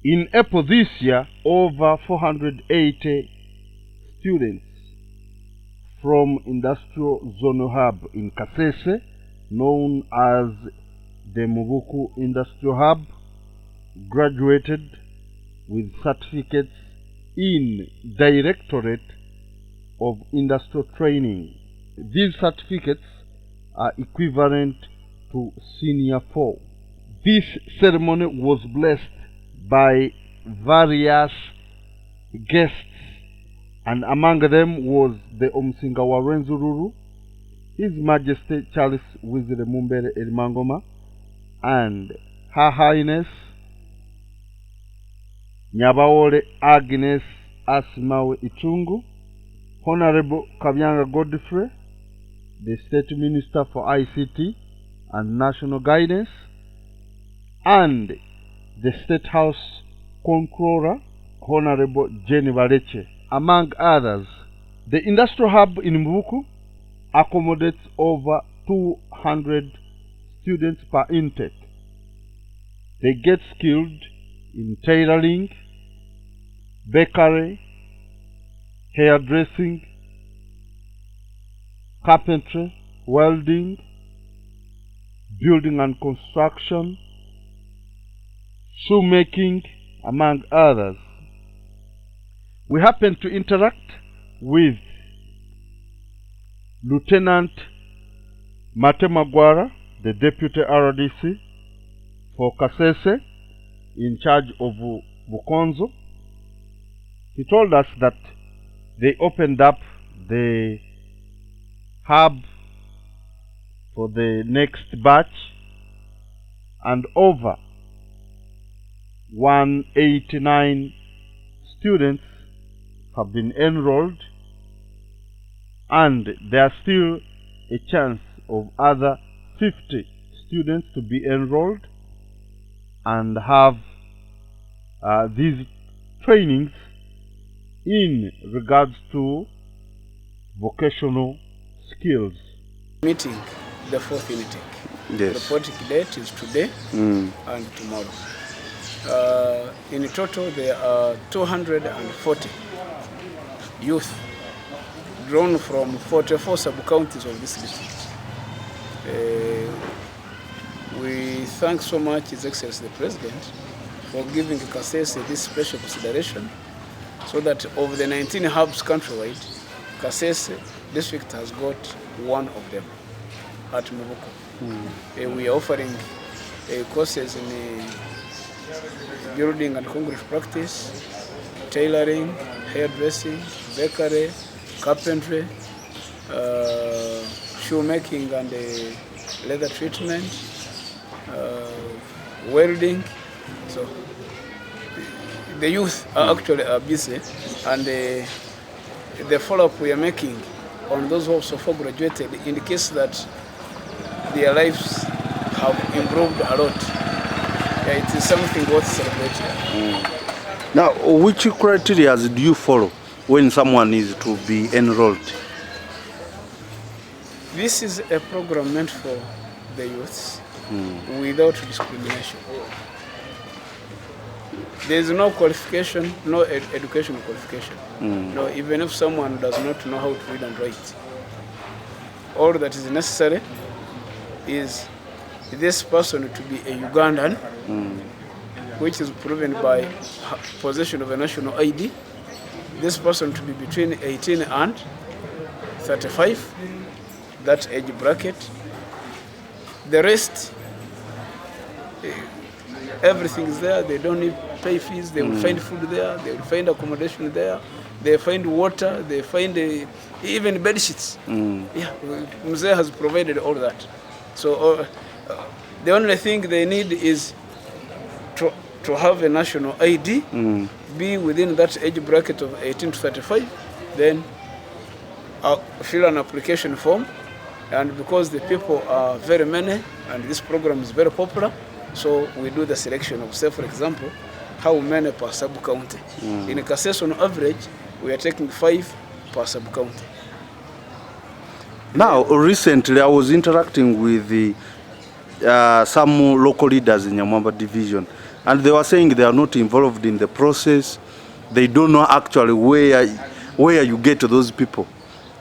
In April this year, over 480 students from Industrial Zonal Hub in Kasese, known as the Mubuku Industrial Hub, graduated with certificates in Directorate of Industrial Training. These certificates are equivalent to Senior 4. This ceremony was blessed by various guests, and among them was the Omusinga wa Rwenzururu, His Majesty Charles Wizire Mumbere Erimangoma, and Her Highness Nyabaole Agnes Asimawe Itungu, Honorable Kabyanga Godfrey, the State Minister for ICT and National Guidance, and the State House Controller, Honorable Jenny Baleche. Among others, the Industrial Hub in Mubuku accommodates over 200 students per intake. They get skilled in tailoring, bakery, hairdressing, carpentry, welding, building and construction, shoemaking, among others. We happen to interact with Lieutenant MAATE Magwara, the Deputy RDC for Kasese, in charge of Bukonzo. He told us that they opened up the hub for the next batch, and over 189 students have been enrolled, and there is still a chance of other 50 students to be enrolled and have these trainings in regards to vocational skills. Meeting the fourth intake. Yes. The reporting date is today and tomorrow. In total, there are 240 youth drawn from 44 sub-counties of this district. We thank so much His Excellency the President for giving Kasese this special consideration, so that of the 19 hubs countrywide, Kasese district has got one of them at Mubuku. We are offering courses in building and concrete practice, tailoring, hairdressing, bakery, carpentry, shoemaking and leather treatment, welding. So the youth are actually busy, and the follow-up we are making on those who have so far graduated indicates that their lives have improved a lot. Yeah, it is something worth celebrating. Now, which criteria do you follow when someone is to be enrolled? This is a program meant for the youths without discrimination. There is no qualification, no educational qualification. No, even if someone does not know how to read and write, all that is necessary is this person to be a Ugandan, which is proven by possession of a national ID. This person to be between 18 and 35, that age bracket. The rest, everything is there. They don't need to pay fees. They will find food there. They will find accommodation there. They find water. They find even bed sheets. Yeah, Mzee has provided all that. So the only thing they need is to have a national ID, be within that age bracket of 18 to 35, then fill an application form. And because the people are very many and this program is very popular, so we do the selection of, say for example, how many per sub-county. In Kasese on average, we are taking 5 per sub-county. Now, recently I was interacting with some local leaders in Nyamwamba division, And they were saying they are not involved in the process. They don't know actually where you get those people.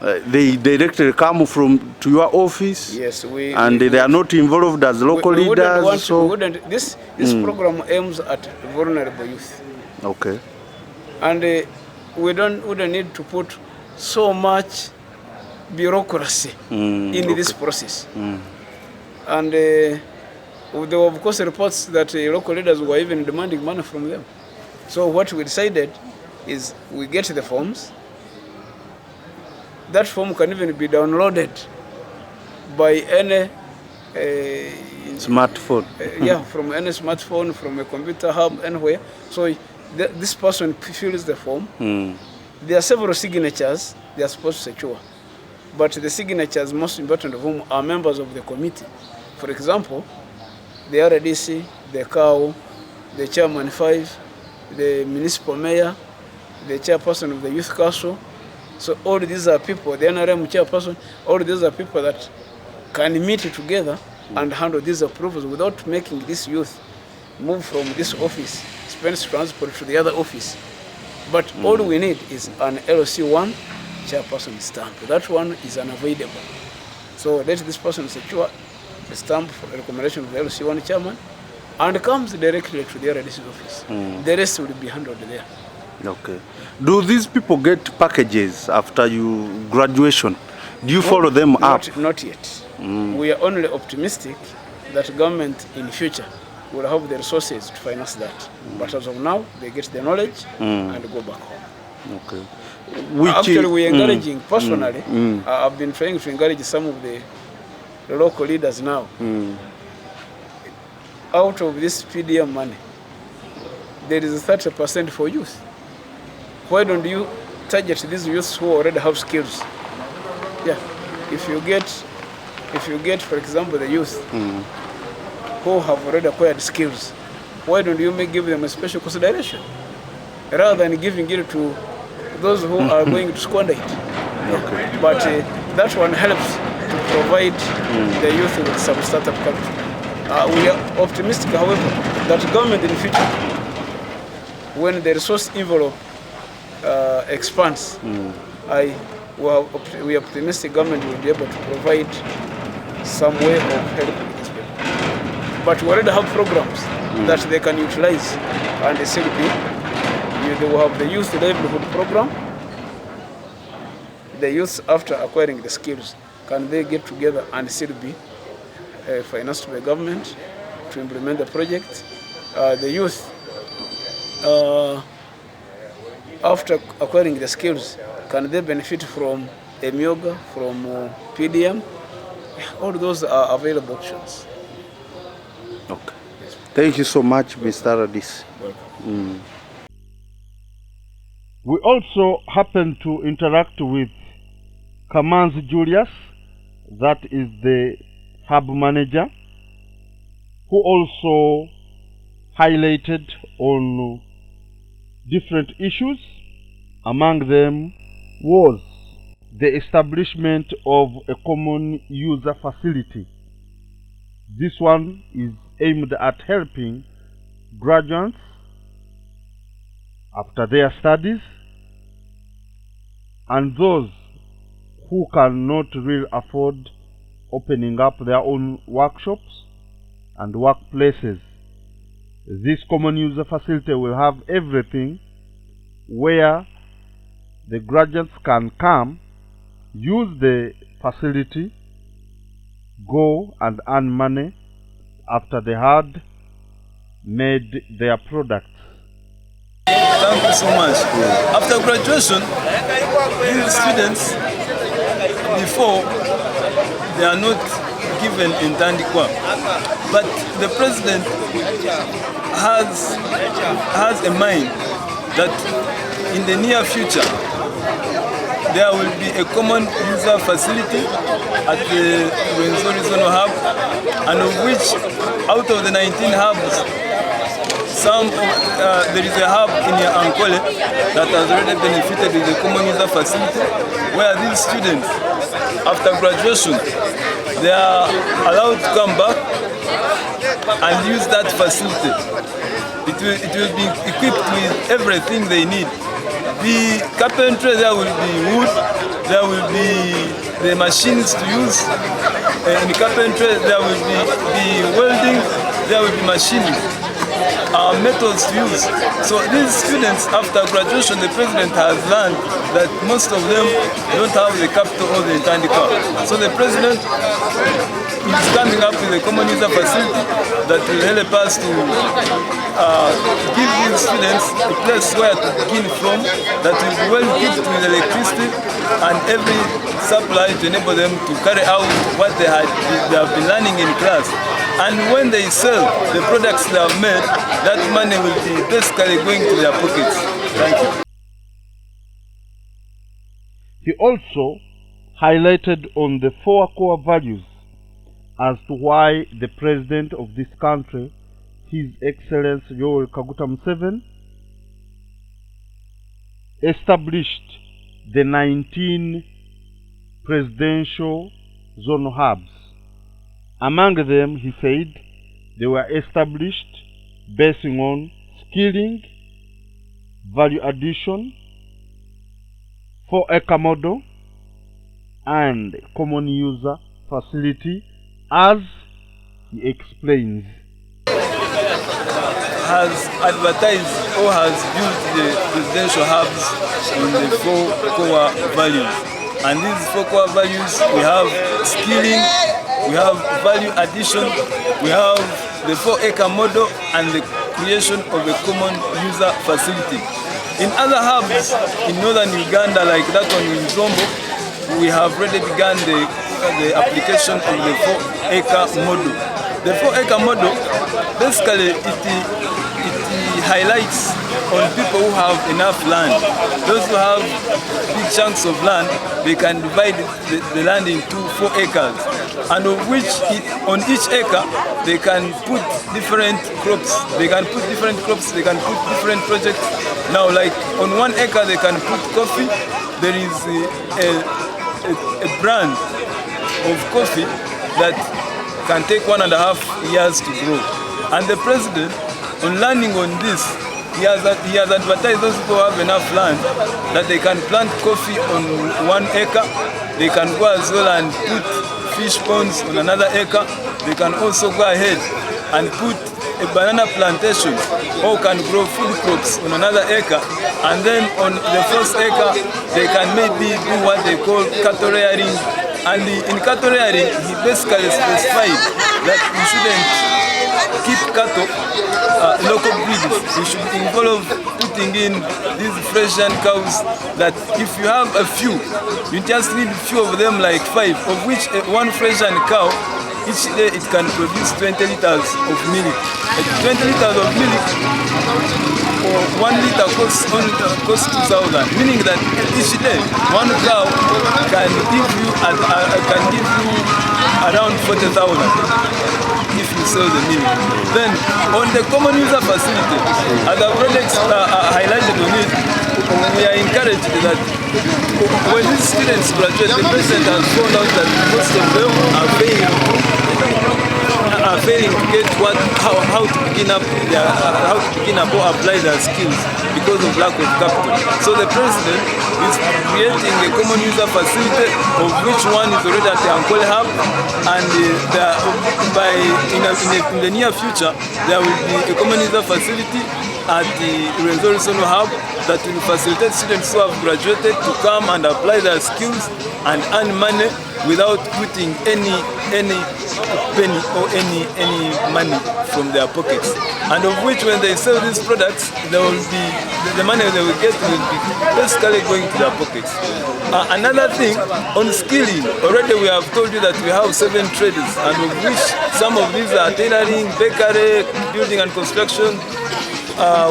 They directly come to your office. Yes, they are not involved as local leaders. This program aims at vulnerable youth. Okay. And we wouldn't need to put so much bureaucracy in this process. And there were of course reports that local leaders were even demanding money from them. So what we decided is we get the forms. That form can even be downloaded by any smartphone. From any smartphone, from a computer hub, anywhere. So this person fills the form. There are several signatures they are supposed to secure. But the signatures, most important of whom, are members of the committee. For example, the RDC, the COW, the Chairman 5, the Municipal Mayor, the Chairperson of the Youth Council. So all these are people, the NRM Chairperson, all these are people that can meet together and handle these approvals without making this youth move from this office, spend transport to the other office. But all we need is an LC1 chairperson stamp. That one is unavoidable. So let this person secure the stamp for recommendation of the LC1 chairman and comes directly to the RDC office. The rest will be handled there. Okay. Do these people get packages after you graduation? Do you follow them up? Not yet. We are only optimistic that government in future will have the resources to finance that. But as of now, they get the knowledge and go back home. Okay. Actually, we are encouraging personally. I've been trying to encourage some of the local leaders now. Out of this PDM money, there is 30% for youth. Why don't you target these youths who already have skills? Yeah, if you get, for example, the youth who have already acquired skills, why don't you give them a special consideration rather than giving it to those who are going to squander it? Yeah. But that one helps to provide the youth with some startup capital. We are optimistic, however, that government in the future, when the resource envelope expands, we are optimistic government will be able to provide some way of helping these people. But we already have programs that they can utilize, and they still they will have the youth livelihood program. The youth, after acquiring the skills, can they get together and still be financed by government to implement the project? The youth, after acquiring the skills, can they benefit from EMIOGA, from PDM? All those are available options. Okay. Thank you so much, Mr. Radis. We also happen to interact with Kamanzi Julius, that is the hub manager, who also highlighted on different issues. Among them was the establishment of a common user facility. This one is aimed at helping graduates after their studies and those who cannot really afford opening up their own workshops and workplaces. This common user facility will have everything where the graduates can come, use the facility, go and earn money after they had made their products. Thank you so much. After graduation, these students, before, they are not given in Tandikwa. But the president has a mind that in the near future, there will be a common user facility at the Bukonzo Zonal Hub, and of which, out of the 19 hubs, there is a hub in Ankole that has already benefited with the common user facility, where these students, after graduation, they are allowed to come back and use that facility. it will be equipped with everything they need. The carpentry, there will be wood, there will be the machines to use. In the carpentry, there will be the welding, there will be machines, methods to use. So these students, after graduation, the president has learned that most of them don't have the capital or the handicap. So the president is coming up with a common user facility that will help us to give these students a place where to begin from, that will be well equipped with electricity and every supply to enable them to carry out what they have been learning in class. And when they sell the products they have made, that money will be basically going to their pockets. Thank you. He also highlighted on the 4 core values as to why the president of this country, His Excellency Yoweri Kaguta Museveni, established the 19 presidential zonal hubs. Among them, he said, they were established basing on skilling, value addition, 4-acre model, and common user facility, as he explains. Has advertised or has built the presidential hubs in the 4 core values. And these 4 core values, we have skilling, we have value addition, we have the 4-acre model, and the creation of a common user facility. In other hubs in northern Uganda, like that one in Zombo, we have already begun the application of the 4-acre model. The 4-acre model, basically, it highlights on people who have enough land. Those who have big chunks of land, they can divide the land into 4 acres, and of which on each acre they can put different crops. They can put different crops. They can put different projects. Now, like on 1 acre, they can put coffee. There is a brand of coffee that can take 1.5 years to grow. And the president, on landing on this, he has advertised those people who have enough land that they can plant coffee on 1 acre. They can go as well and put fish ponds on another acre. They can also go ahead and put a banana plantation or can grow food crops on another acre. And then on the first acre, they can maybe do what they call cattle rearing. And in cattle rearing, he basically specified that we shouldn't keep cattle local breeds. We should involve putting in these Frisian cows that if you have a few, you just need a few of them, like 5, of which 1 Frisian cow, each day it can produce 20 liters of milk. 20 liters of milk, or 1 liter costs 2,000, meaning that each day 1 cow can give you around 40,000 if you sell the milk. Then on the common user facility, as I've already highlighted on it, we are encouraged that when these students graduate, the president has found out that most of them are failing to get how to begin up or apply their skills because of lack of capital. So the president is creating a common user facility, of which one is already at the Ankole Hub, and in the near future there will be a common user facility at the ZONAL Hub that will facilitate students who have graduated to come and apply their skills and earn money without putting any penny or any money from their pockets. And of which, when they sell these products, there will be the money they will get will be basically going to their pockets. Another thing on skilling, already we have told you that we have 7 traders, and of which some of these are tailoring, bakery, building and construction,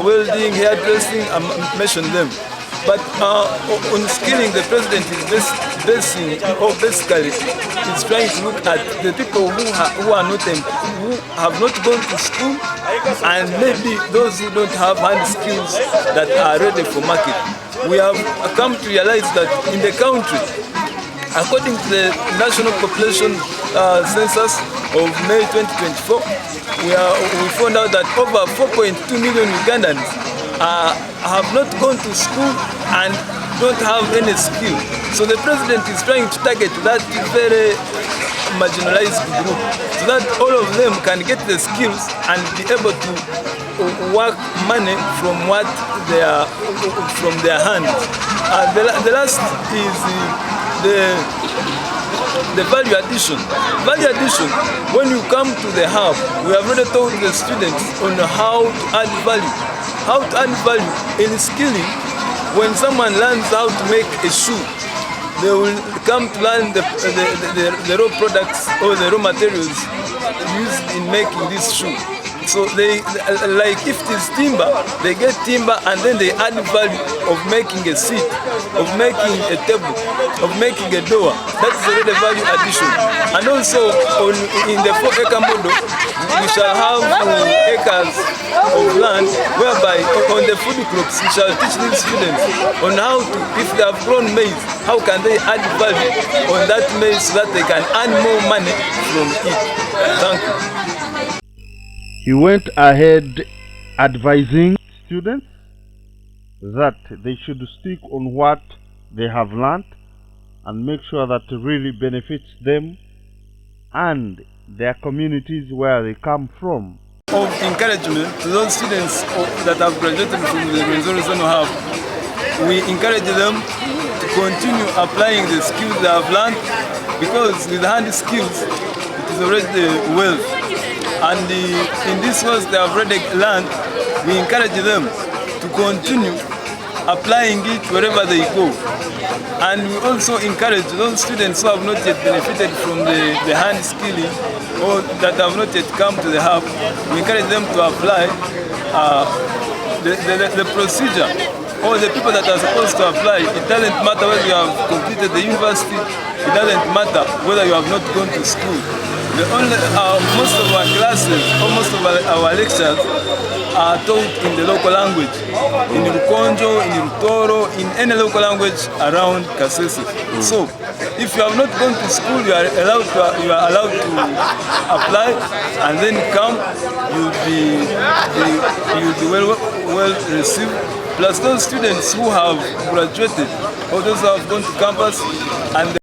welding, hairdressing, I mentioned them. But on skilling, the president is basically is trying to look at the people who have not gone to school, and maybe those who don't have hand skills that are ready for market. We have come to realize that in the country, according to the National Population Census of May 2024, we found out that over 4.2 million Ugandans have not gone to school and don't have any skill. So the president is trying to target that very marginalized group so that all of them can get the skills and be able to work money from what they are from their hands. The last is the value addition. Value addition, when you come to the hub, we have already told the students on how to add value. How to add value in skilling. When someone learns how to make a shoe, they will come to learn the raw products or the raw materials used in making this shoe. So they, like if it is timber, they get timber and then they add value of making a seat, of making a table, of making a door. That is already value addition. And also in the 4-acre model, we shall have acres of land whereby on the food crops we shall teach these students on how to, if they have grown maize, how can they add value on that maize so that they can earn more money from it. Thank you. He went ahead advising students that they should stick on what they have learned and make sure that it really benefits them and their communities where they come from. Of encouragement to those students that have graduated from the ZONAL Hub, we encourage them to continue applying the skills they have learned, because with hand skills it is already wealth. And in this course they have already learned, we encourage them to continue applying it wherever they go. And we also encourage those students who have not yet benefited from the hand skilling or that have not yet come to the hub, we encourage them to apply the procedure or the people that are supposed to apply. It doesn't matter whether you have completed the university, it doesn't matter whether you have not gone to school. Most of our classes, or most of our lectures are taught in the local language, in Bukonzo, in Toro, in any local language around Kasese. So, if you have not gone to school, you are allowed to apply and then come. You'll be well received. Plus those students who have graduated or those who have gone to campus and